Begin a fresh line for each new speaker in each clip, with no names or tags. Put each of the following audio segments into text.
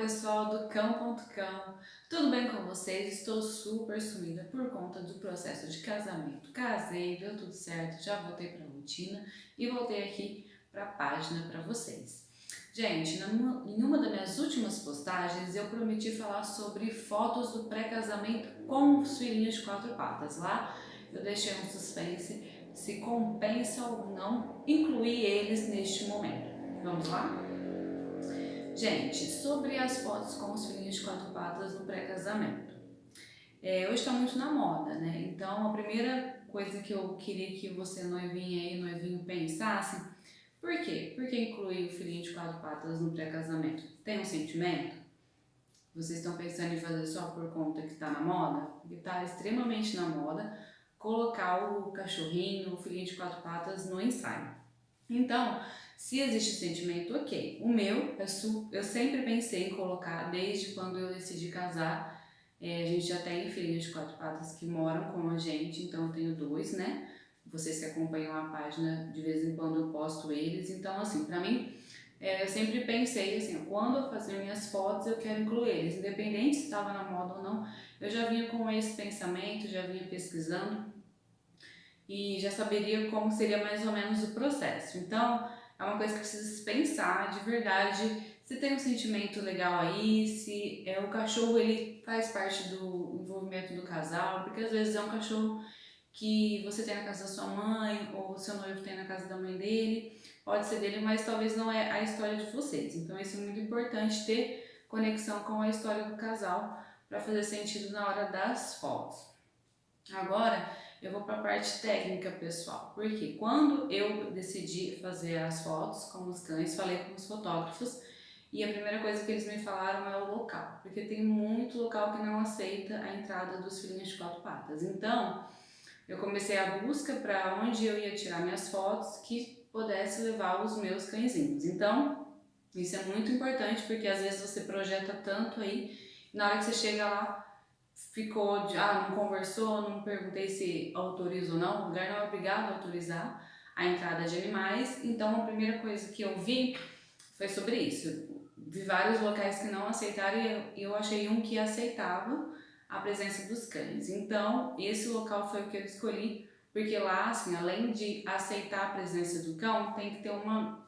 pessoal do Cão.cão, tudo bem com vocês? Estou super sumida por conta do processo de casamento. Casei, deu tudo certo, já voltei para a rotina e voltei aqui para a página para vocês. Gente, em uma das minhas últimas postagens eu prometi falar sobre fotos do pré-casamento com os filhinhos de quatro patas. Lá eu deixei um suspense se compensa ou não incluir eles neste momento. Vamos lá? Gente, sobre as fotos com os filhinhos de quatro patas no pré-casamento. Hoje está muito na moda, né? Então, a primeira coisa que eu queria que você, noivinha e noivinho, pensassem, por quê? Por que incluir o filhinho de quatro patas no pré-casamento? Tem um sentimento? Vocês estão pensando em fazer só por conta que está na moda? Porque está extremamente na moda colocar o cachorrinho, o filhinho de quatro patas no ensaio. Então, se existe sentimento, ok. O meu, eu sempre pensei em colocar, desde quando eu decidi casar, a gente já tem filhinhos de quatro patas que moram com a gente, então eu tenho dois, né? Vocês que acompanham a página, de vez em quando eu posto eles, então assim, pra mim, eu sempre pensei assim, quando eu fazer minhas fotos eu quero incluir eles, independente se estava na moda ou não, eu já vinha com esse pensamento, já vinha pesquisando e já saberia como seria mais ou menos o processo. Então, é uma coisa que precisa pensar de verdade, se tem um sentimento legal aí, se o cachorro ele faz parte do envolvimento do casal, porque às vezes é um cachorro que você tem na casa da sua mãe ou o seu noivo tem na casa da mãe dele, pode ser dele, mas talvez não é a história de vocês. Então isso é muito importante, ter conexão com a história do casal para fazer sentido na hora das fotos. Agora eu vou para a parte técnica, pessoal, porque quando eu decidi fazer as fotos com os cães, falei com os fotógrafos e a primeira coisa que eles me falaram é o local, porque tem muito local que não aceita a entrada dos filhinhos de quatro patas. Então eu comecei a busca para onde eu ia tirar minhas fotos que pudesse levar os meus cãezinhos. Então isso é muito importante porque às vezes você projeta tanto aí, na hora que você chega lá ficou de, não conversou, não perguntei se autoriza ou não, o lugar não é obrigado a autorizar a entrada de animais, então a primeira coisa que eu vi foi sobre isso. Vi vários locais que não aceitaram e eu achei um que aceitava a presença dos cães. Então, esse local foi o que eu escolhi, porque lá, assim, além de aceitar a presença do cão, tem que ter uma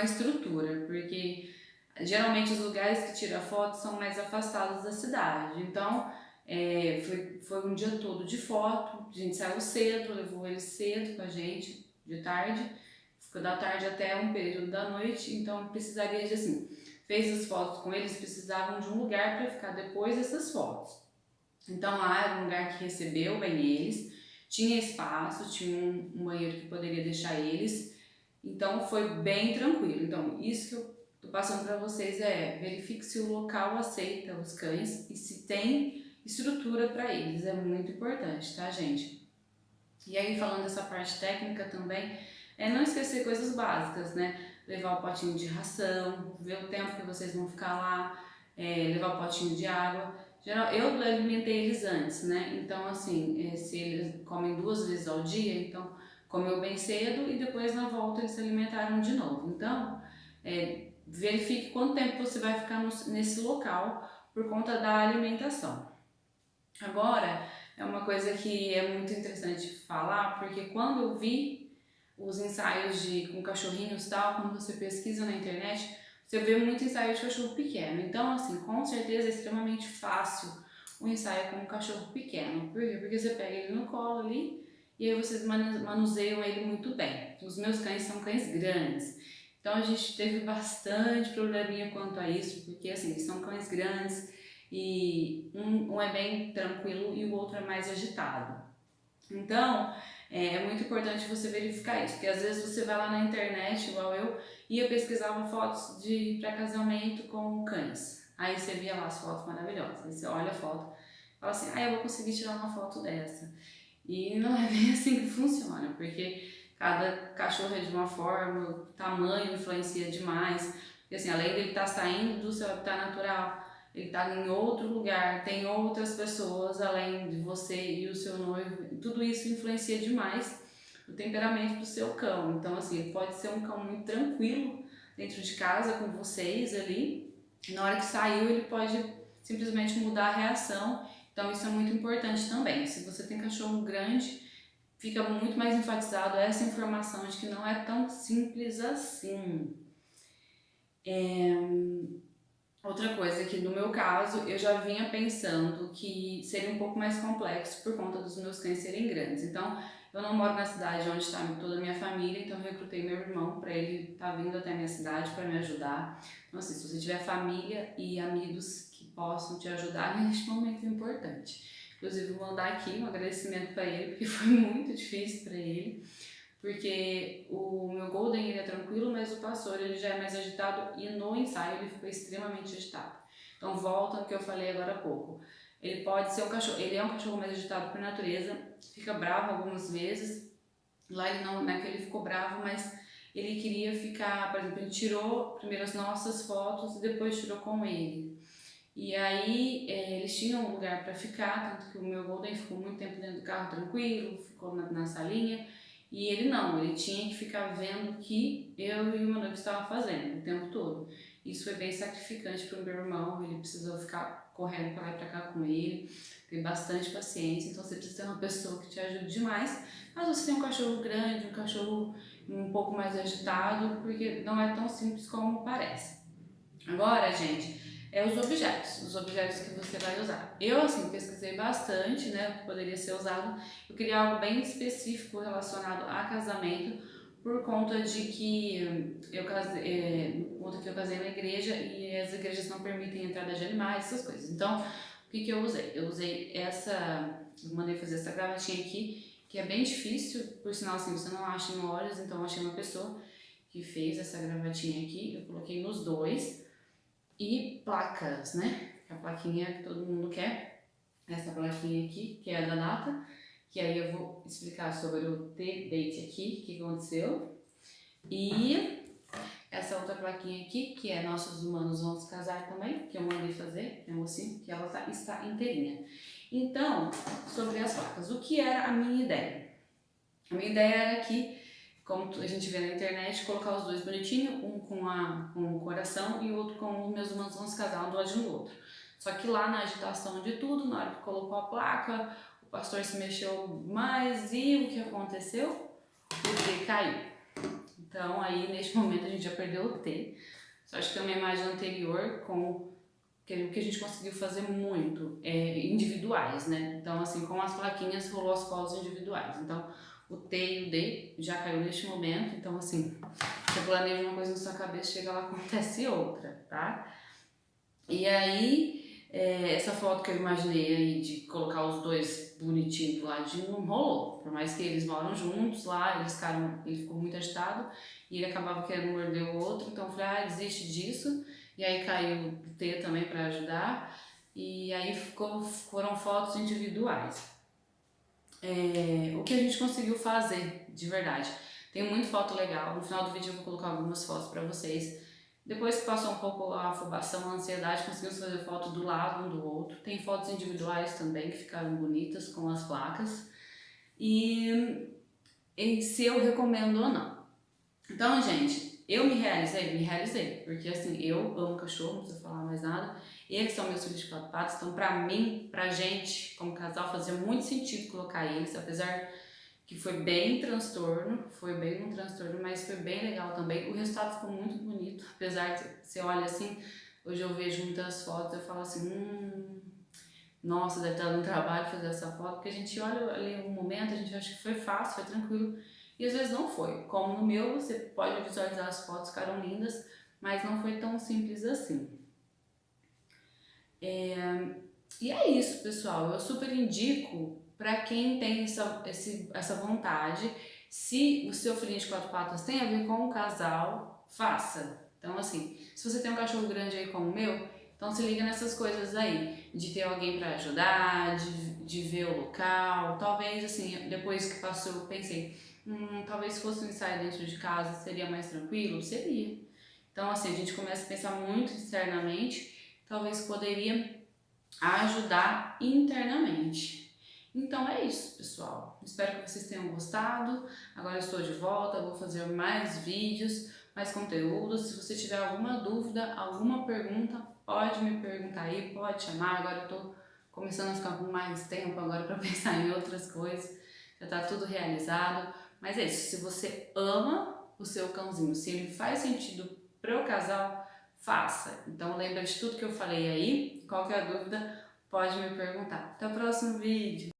estrutura, porque geralmente os lugares que tira foto são mais afastados da cidade. Então, foi um dia todo de foto, a gente saiu cedo, levou eles cedo com a gente, de tarde, ficou da tarde até um período da noite, então precisaria de assim, fez as fotos com eles, precisavam de um lugar para ficar depois dessas fotos. Então lá era um lugar que recebeu bem eles, tinha espaço, tinha um banheiro que poderia deixar eles, então foi bem tranquilo. Então isso que eu tô passando para vocês verifique se o local aceita os cães e se tem estrutura para eles, é muito importante, tá, gente? E aí, falando dessa parte técnica também, não esquecer coisas básicas, né? Levar o potinho de ração, ver o tempo que vocês vão ficar lá, levar o potinho de água. Eu alimentei eles antes, né? Então, assim, se eles comem 2 vezes ao dia, então comeu bem cedo e depois na volta eles se alimentaram de novo. Então, verifique quanto tempo você vai ficar nesse local por conta da alimentação. Agora, é uma coisa que é muito interessante falar, porque quando eu vi os ensaios com cachorrinhos e tal, quando você pesquisa na internet, você vê muito ensaio de cachorro pequeno. Então, assim, com certeza é extremamente fácil o ensaio com um cachorro pequeno. Por quê? Porque você pega ele no colo ali e aí vocês manuseiam ele muito bem. Os meus cães são cães grandes. Então a gente teve bastante probleminha quanto a isso, porque assim, eles são cães grandes, e um é bem tranquilo e o outro é mais agitado. Então, é muito importante você verificar isso, porque às vezes você vai lá na internet, igual eu, e eu pesquisava fotos de pré-casamento com cães. Aí você via lá as fotos maravilhosas, aí você olha a foto e fala assim, eu vou conseguir tirar uma foto dessa. E não é bem assim que funciona, porque cada cachorro é de uma forma, o tamanho influencia demais, porque assim, além dele estar saindo do seu habitat natural, ele está em outro lugar, tem outras pessoas além de você e o seu noivo, tudo isso influencia demais o temperamento do seu cão. Então assim, ele pode ser um cão muito tranquilo dentro de casa com vocês ali, Na hora que saiu, ele pode simplesmente mudar a reação. Então isso é muito importante também. Se você tem cachorro grande, fica muito mais enfatizado essa informação de que não é tão simples assim. Outra coisa que no meu caso eu já vinha pensando que seria um pouco mais complexo por conta dos meus cães serem grandes. Então eu não moro na cidade onde está toda a minha família, então eu recrutei meu irmão para ele estar vindo até a minha cidade para me ajudar. Então assim, se você tiver família e amigos que possam te ajudar neste momento é importante. Inclusive vou mandar aqui um agradecimento para ele, porque foi muito difícil para ele. Porque o meu Golden ele é tranquilo, mas o pastor ele já é mais agitado e no ensaio ele ficou extremamente agitado. Então volta no que eu falei agora há pouco. Ele pode ser um cachorro, ele é um cachorro mais agitado por natureza, fica bravo algumas vezes. Lá ele não é que ele ficou bravo, mas ele queria ficar, por exemplo, ele tirou primeiro as nossas fotos e depois tirou com ele. E aí eles tinham um lugar para ficar, tanto que o meu Golden ficou muito tempo dentro do carro tranquilo, ficou na salinha. E ele não, ele tinha que ficar vendo o que eu e o meu noivo estavam fazendo o tempo todo. Isso foi bem sacrificante para o meu irmão, ele precisou ficar correndo para lá e para cá com ele, ter bastante paciência, então você precisa ter uma pessoa que te ajude demais. Mas você tem um cachorro grande, um cachorro um pouco mais agitado, porque não é tão simples como parece. Agora, gente, os objetos que você vai usar. Eu, assim, pesquisei bastante, né, o que poderia ser usado. Eu queria algo bem específico relacionado a casamento, por conta de que eu casei na igreja e as igrejas não permitem entrada de animais, essas coisas. Então, o que eu usei? Eu usei eu mandei fazer essa gravatinha aqui, que é bem difícil, por sinal, assim, você não acha em horas, então eu achei uma pessoa que fez essa gravatinha aqui, eu coloquei nos dois. E placas, né? A plaquinha que todo mundo quer, essa plaquinha aqui, que é a da data, que aí eu vou explicar sobre o T-date aqui, o que aconteceu. E essa outra plaquinha aqui, que é Nossos Humanos Vão Se Casar também, que eu mandei fazer, é mocinho, que ela está inteirinha. Então, sobre as placas, o que era a minha ideia? A minha ideia era que, como a gente vê na internet, colocar os dois bonitinhos, um com o coração e o outro com os Meus Humanos Vão Se Casar, um do lado do outro. Só que lá na agitação de tudo, na hora que colocou a placa, o pastor se mexeu mais e o que aconteceu? O T caiu. Então aí neste momento a gente já perdeu o T. Só acho que tem uma imagem anterior com que a gente conseguiu fazer muito, individuais, né? Então assim, com as plaquinhas rolou as fotos individuais. Então o T e o D já caiu neste momento, então assim, você planeja uma coisa na sua cabeça, chega lá, acontece outra, tá? E aí, essa foto que eu imaginei aí de colocar os dois bonitinhos do ladinho não rolou, por mais que eles moram juntos lá, ele ficou muito agitado e ele acabava querendo morder o outro, então eu falei, desiste disso, e aí caiu o T também para ajudar, e aí foram fotos individuais. O que a gente conseguiu fazer de verdade. Tem muita foto legal. No final do vídeo eu vou colocar algumas fotos para vocês. Depois que passou um pouco a afobação, a ansiedade, conseguimos fazer foto do lado um do outro. Tem fotos individuais também que ficaram bonitas com as placas. E se eu recomendo ou não. Então, gente, eu me realizei, porque assim, eu amo cachorro, não preciso falar mais nada. Eles são meus filhos de quatro patas, então pra mim, pra gente, como casal, fazia muito sentido colocar eles, apesar que foi bem um transtorno, mas foi bem legal também. O resultado ficou muito bonito, apesar de você olha assim, hoje eu vejo muitas fotos, eu falo assim, nossa, deve estar dando trabalho fazer essa foto, porque a gente olha ali um momento, a gente acha que foi fácil, foi tranquilo, e às vezes não foi. Como no meu, você pode visualizar as fotos, ficaram lindas, mas não foi tão simples assim. E é isso, pessoal. Eu super indico para quem tem essa vontade. Se o seu filhinho de quatro patas tem a ver com o casal, faça. Então, assim, se você tem um cachorro grande aí como o meu, então se liga nessas coisas aí, de ter alguém para ajudar, de ver o local. Talvez, assim, depois que passou, eu pensei, talvez se fosse um ensaio dentro de casa seria mais tranquilo? Seria. Então, assim, a gente começa a pensar muito externamente, talvez poderia ajudar internamente. Então é isso, pessoal. Espero que vocês tenham gostado. Agora eu estou de volta, vou fazer mais vídeos, mais conteúdos. Se você tiver alguma dúvida, alguma pergunta, pode me perguntar aí, pode chamar. Agora eu tô começando a ficar com mais tempo agora para pensar em outras coisas, já tá tudo realizado. Mas é isso, se você ama o seu cãozinho, se ele faz sentido para o casal, faça. Então lembra de tudo que eu falei aí, qualquer dúvida pode me perguntar. Até o próximo vídeo!